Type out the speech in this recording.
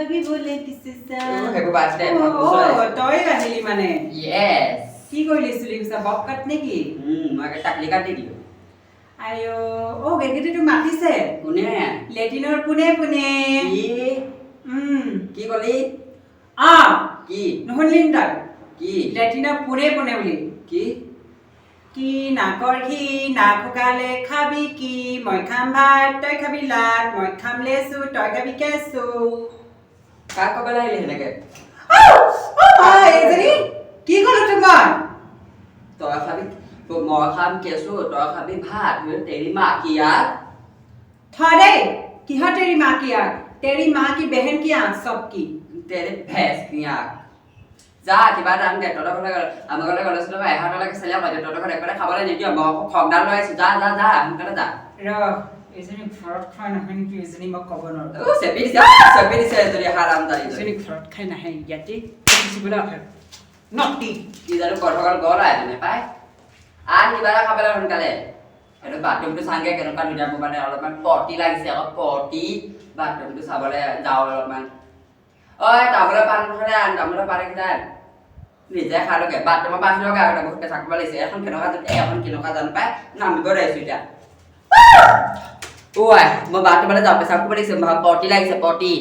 ভাবিবলে দিছে হেকো বাজতে তই আহিলি মানে ইয়েস কি কৰিলি চুলি কুচা বব কাট নেকি মই টাকলি কাটি দিলো আয়ো গেগেটিটো মাতিছে কোনে লেটিনৰ কোনে কোনে কি কি কলি কি নহলিন তই কি লেটিনৰ কোনে কোনে বুলি কি কি নাকৰ ঘি নাক শুকালে খাবি কি মই খাম ভাত তই খাবি লাত মই খাম লেচু তই খাবি কেঁচু কাক কবলৈ আহিলে সেনেকে এইজনী কি ক'লো তোমাক তই খাবি মই খাম কেঁচু তই খাবি ভাত তেৰি মা কি यार থ দেই কিহৰ তেৰি মা কি আগ তেৰি মা কি বেহেন কি আগ সব কি তেৰে ভেঁস কি आग যা কিবা এটা আন দে তহঁতৰ ঘৰলৈ গ'ল আমাৰ ঘৰলৈ গ'লেছিলো মই এহাৰলৈকে চেলিয়া পাই তহঁতৰ ঘৰত একবাৰে খাবলৈ নিদিয় মই খংডাল লৈ আহিছোঁ যা যা যা সোনকালে যা এইজনী ঘৰত খাই নাহে নেকি এইজনী মই ক'ব নোৱাৰো চেপি দিছে এজনী হাৰামজাৰী এইজনী ঘৰত খাই নাহে ইয়াতে কিছুবলৈ আহে নটি কি জানো কঠকল গ'ল এজনে পাই আন কিবা এটা খাবলৈ সোনকালে এইটো বাথৰুমটো চাংগে কেনেকুৱা ধুনীয়া মোৰ মানে অলপমান পটি লাগিছে আকৌ পটি বাথৰুমটো চাবলৈ যাওঁ অলপমান ঐ তামোলৰ পাণ খালে আন তামোলৰ পাণ কেইটা আন নিজে খালোগে বাথৰুমৰ বাহিৰকে আগতে বহুত পেচাব কৰিব লাগিছে এখন কেনেকুৱা জানো পাই নামিব লাগিছোঁ এতিয়া ঐ মই বাথৰুমলৈ যাওঁ পেচাব কৰিব লাগিছে পটি লাগিছে পটি